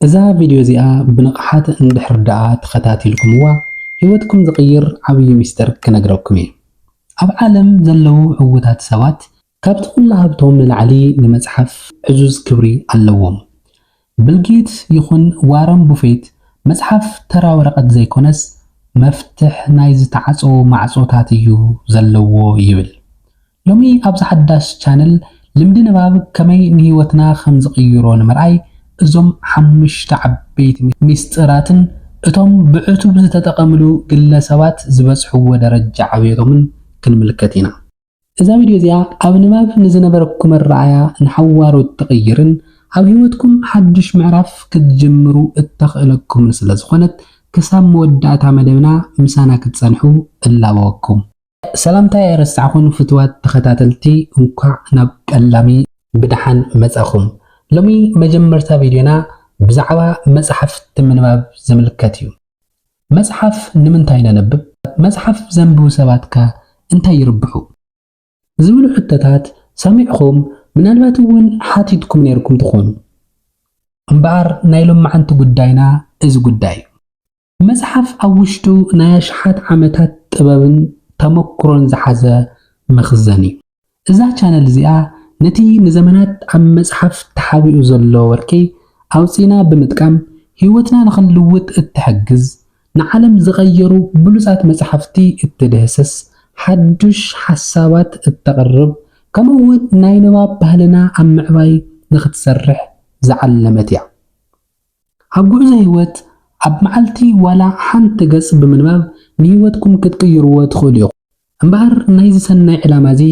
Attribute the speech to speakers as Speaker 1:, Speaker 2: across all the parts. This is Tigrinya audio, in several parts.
Speaker 1: እዛ ቪድዮ እዚኣ ብንቕሓት እንድሕር ደኣ ተኸታቲልኩምዋ ህይወትኩም ዝቕይር ዓብይ ሚስጥር ክነግረኩም እየ። ኣብ ዓለም ዘለዉ ዕውታት ሰባት ካብቲ ኩሉ ሃብቶም ንላዕሊ ንመጽሓፍ ዕዙዝ ክብሪ ኣለዎም። ብልጌት ይኹን ዋረን ቡፌት መጽሓፍ ተራ ወረቐት ዘይኮነስ መፍትሕ ናይ ዝተዓጽዉ ማዕጾታት እዩ ዘለዎ ይብል። ሎሚ ኣብዚ ሓዳሽ ቻነል ልምዲ ንባብ ከመይ ንህይወትና ከም ዝቕይሮ ንምርኣይ እዞም 5 ዓበይቲ ሚስጥራትን እቶም ብዕቱብ ዝተጠቐምሉ ግለሰባት ዝበጽሕዎ ደረጃ ዓብየቶምን ክንምልከት ኢና። እዛ ቪድዮ እዚኣ ኣብ ንባብ ንዝነበረኩም ኣረኣእያ ንሓዋሮት ትቕይርን ኣብ ህይወትኩም ሓድሽ ምዕራፍ ክትጅምሩ እተኽእለኩም ስለ ዝኾነት ክሳብ መወዳእታ መደብና ምሳና ክትጸንሑ እላበወኩም። ሰላምታ የረስዓኹን ፍትዋት ተኸታተልቲ እንኳዕ ናብ ቀላሚ ብድሓን መጻኹም። ሎሚ መጀመርታ ቪድዮና ብዛዕባ መጽሓፍቲ ምንባብ ዝምልከት እዩ። መጽሓፍ ንምንታይ ነነብብ? መጽሓፍ ዘንብቡ ሰባትካ እንታይ ይርብሑ? ዝብሉ ሕተታት ሰሚዕኹም ምናልባት እውን ሓቲትኩም ነርኩም ትኾኑ። እምበኣር ናይ ሎማዓንቲ ጉዳይና እዚ ጉዳይ እዩ። መጽሓፍ ኣብ ውሽጡ ናይ ኣሽሓት ዓመታት ጥበብን ተመክሮን ዝሓዘ መኽዘን እዩ። እዛ ቻነል እዚኣ ነቲ ንዘመናት ኣብ መጽሓፍ ተሓቢኡ ዘሎ ወርቂ ኣውፂና ብምጥቃም ህይወትና ንኽንልውጥ እትሕግዝ ንዓለም ዝቐየሩ ብሉጻት መጽሓፍቲ እትድህስስ ሓድሽ ሓሳባት እተቕርብ ከምኡውን ናይ ንባብ ባህልና ኣብ ምዕባይ ንኽትሰርሕ ዝዓለመት እያ። ኣብ ጉዕዞ ህይወት ኣብ መዓልቲ ዋላ ሓንቲ ገጽ ብምንባብ ንህይወትኩም ክትቅይርዎ ትኽእሉ ኢኹም። እምበኣር ናይዚ ሰናይ ዕላማ እዚ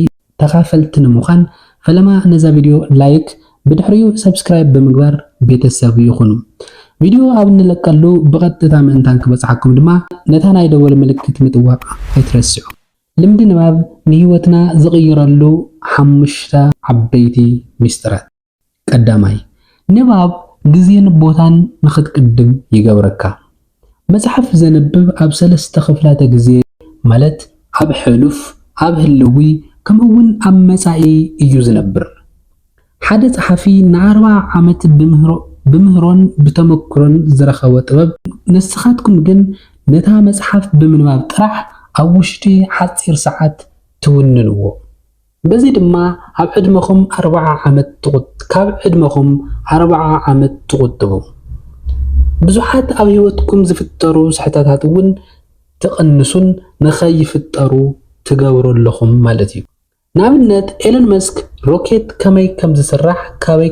Speaker 1: ተኻፈልቲ ንምዃን ፈለማ ነዛ ቪድዮ ላይክ ብድሕሪኡ ሰብስክራይብ ብምግባር ቤተሰብ ይኹኑ። ቪድዮ ኣብ እንለቀሉ ብቐጥታ ምእንታን ክበጽሓኩም ድማ ነታ ናይ ደወል ምልክት ምጥዋቕ ኣይትረስዑ። ልምዲ ንባብ ንህይወትና ዝቕይረሉ 5 ዓበይቲ ሚስጥራት። ቀዳማይ፣ ንባብ ግዜን ቦታን ንኽትቅድም ይገብረካ። መጽሓፍ ዘነብብ ኣብ 3 ክፍላተ ግዜ ማለት ኣብ ሕሉፍ፣ ኣብ ህልዊ ከምኡውን ኣብ መጻኢ እዩ ዝነብር። ሓደ ጸሓፊ ን40 ዓመት ብምህሮን ብተመክሮን ዝረኸበ ጥበብ፣ ንስኻትኩም ግን ነታ መጽሓፍ ብምንባብ ጥራሕ ኣብ ውሽጢ ሓፂር ሰዓት ትውንንዎ። በዚ ድማ ካብ ዕድመኹም 40 ዓመት ትቁጥቡ። ብዙሓት ኣብ ህይወትኩም ዝፍጠሩ ስሕተታት እውን ትቕንሱን ንኸይፍጠሩ ትገብሩለኹም ማለት እዩ። ንኣብነት ኤለን መስክ ሮኬት ከመይ ከም ዝስራሕ ካበይ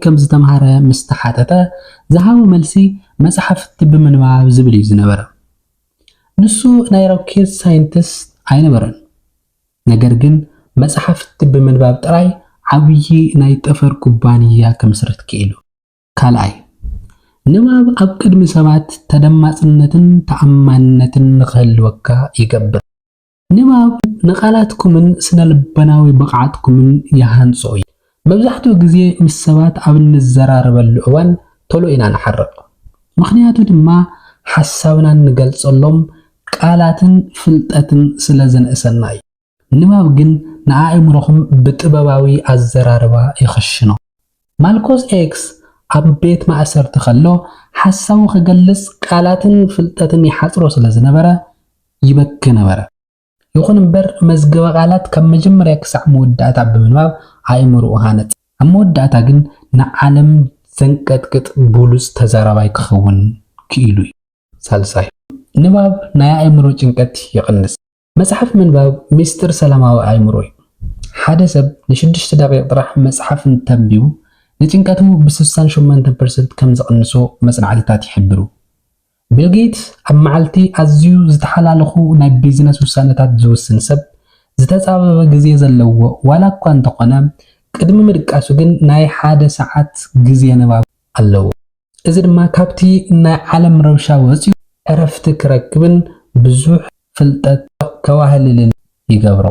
Speaker 1: ከም ዝተምሃረ ምስ ተሓተተ ዝሃቦ መልሲ መጽሓፍቲ ብምንባብ ዝብል እዩ ዝነበረ። ንሱ ናይ ሮኬት ሳይንቲስት ኣይነበረን፣ ነገር ግን መጽሓፍቲ ብምንባብ ጥራይ ዓብይ ናይ ጠፈር ኩባንያ ከምስርት ክኢሉ። ካልኣይ፣ ንባብ ኣብ ቅድሚ ሰባት ተደማጽነትን ተኣማንነትን ንኽህልወካ ይገብር። ንባብ ንቓላትኩምን ስነልበናዊ ብቕዓትኩምን ይሃንጾ እዩ። መብዛሕትኡ ግዜ ምስ ሰባት ኣብ እንዘራረበሉ እዋን ቶሎ ኢና ንሓርቕ። ምኽንያቱ ድማ ሓሳብና ንገልጸሎም ቃላትን ፍልጠትን ስለ ዘንእሰና እዩ። ንባብ ግን ንኣእምሮኹም ብጥበባዊ ኣዘራርባ ይኽሽኖ። ማልኮስ ኤክስ ኣብ ቤት ማእሰርቲ ከሎ ሓሳቡ ክገልጽ ቃላትን ፍልጠትን ይሓጽሮ ስለ ዝነበረ ይበክ ነበረ። ይኹን እምበር መዝገበ ቃላት ካብ መጀመርያ ክሳዕ መወዳእታ ብምንባብ ኣእምሮኡ ሃነጽ። ኣብ መወዳእታ ግን ንዓለም ዘንቀጥቅጥ ብሉጽ ተዛራባይ ክኸውን ክኢሉ እዩ። ሳልሳይ፣ ንባብ ናይ ኣእምሮ ጭንቀት ይቕንስ። መጽሓፍ ምንባብ ሚስጥር ሰላማዊ ኣእምሮ እዩ። ሓደ ሰብ ን6 ደቂቕ ጥራሕ መጽሓፍ እንተንቢቡ ንጭንቀቱ ብ68% ከም ዝቕንሶ መጽናዕትታት ይሕብሩ። ቢልጌት ኣብ መዓልቲ ኣዝዩ ዝተሓላለኹ ናይ ቢዝነስ ውሳነታት ዝውስን ሰብ ዝተጻበበ ግዜ ዘለዎ ዋላ እኳ እንተኾነ ቅድሚ ምድቃሱ ግን ናይ 1 ሰዓት ግዜ ንባብ ኣለዎ። እዚ ድማ ካብቲ ናይ ዓለም ረብሻ ወፂኡ ዕረፍቲ ክረክብን ብዙሕ ፍልጠት ከዋህልልን ይገብሮ።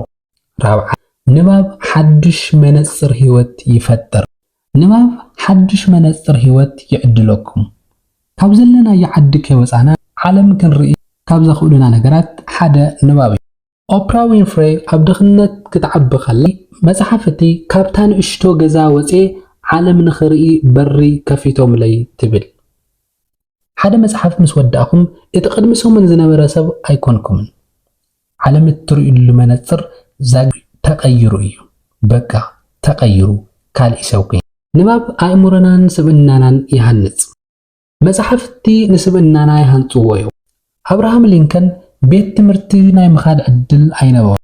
Speaker 1: ራብዓ፣ ንባብ ሓድሽ መነጽር ህይወት ይፈጥር። ንባብ ሓድሽ መነጽር ህይወት ይዕድለኩም። ካብ ዘለና የዓዲ ከይወፃና ዓለም ክንርኢ ካብ ዘኽእሉና ነገራት ሓደ ንባብ እዩ። ኦፕራ ዊንፍሬ ኣብ ድኽነት ክትዓቢ ከላ መጽሓፍቲ ካብታ ንእሽቶ ገዛ ወፂ ዓለም ንኽርኢ በሪ ከፊቶምለይ ትብል። ሓደ መጽሓፍ ምስ ወዳእኹም እቲ ቅድሚ ሰሙን ዝነበረ ሰብ ኣይኮንኩምን። ዓለም እትርእዩሉ መነጽር ተቐይሩ እዩ። በቃ ተቐይሩ ካልእ ሰብ ኮይኑ ንባብ ኣእምሮናን ስብእናናን ይሃንጽ። መጽሓፍቲ ንስብእናና ይሃንጽዎ እዮም። አብርሃም ሊንከን ቤት ትምህርቲ ናይ ምኻድ ዕድል ኣይነበሮም።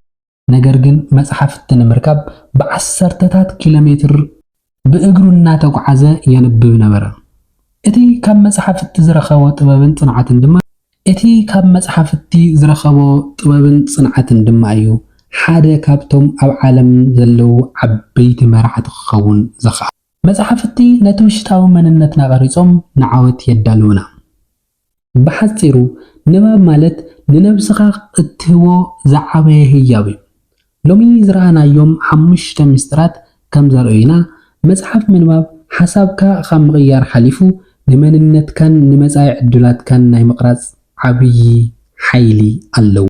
Speaker 1: ነገር ግን መጽሓፍቲ ንምርካብ ብዓሰርተታት ኪሎሜትር ብእግሩ እናተጓዓዘ የንብብ ነበረ። እቲ ካብ መጽሓፍቲ ዝረኸቦ ጥበብን ጽንዓትን ድማ እዩ ሓደ ካብቶም ኣብ ዓለም ዘለው ዓበይቲ መራሕቲ ክኸውን ዝኽኣል። መጽሓፍቲ ነቲ ውሽጣዊ መንነትና ቀሪጾም ንዓወት የዳልውና። ብሓጺሩ ንባብ ማለት ንነብስኻ እትህቦ ዝዓበየ ህያብ እዩ። ሎሚ ዝረኣናዮም 5 ምስጢራት ከም ዘርእዩና መጽሓፍ ምንባብ ሓሳብካ ካብ ምቕያር ሓሊፉ ንመንነትካን ንመጻኢ ዕድላትካን ናይ ምቕራጽ ዓብይ ሓይሊ ኣለዎ።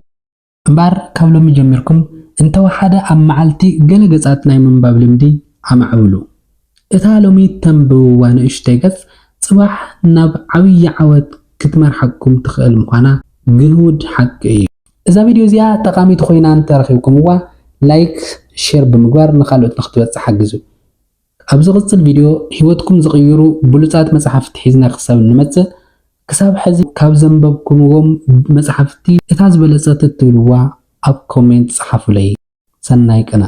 Speaker 1: እምበር ካብ ሎሚ ጀሚርኩም እንተወሓደ ኣብ መዓልቲ ገለ ገጻት ናይ ምንባብ ልምዲ ኣማዕብሉ። እታ ሎሚ ተንብብዋ ንእሽተይ ገጽ ጽባሕ ናብ ዓብይ ዓወት ክትመርሐኩም ትኽእል ምዃና ግሁድ ሓቂ እዩ። እዛ ቪድዮ እዚኣ ጠቃሚት ኮይና እንተረኺብኩምዋ ላይክ ሼር ብምግባር ንኻልኦት ንኽትበጽሕ ሓግዙ። ኣብ ዝቕጽል ቪድዮ ህይወትኩም ዝቕይሩ ብሉጻት መጽሓፍቲ ሒዝና ክሳብ እንመጽእ ክሳብ ሕዚ ካብ ዘንበብኩምዎም መጽሓፍቲ እታ ዝበለጸት እትብልዋ ኣብ ኮሜንት ጻሓፉለይ። ሰናይ ቀና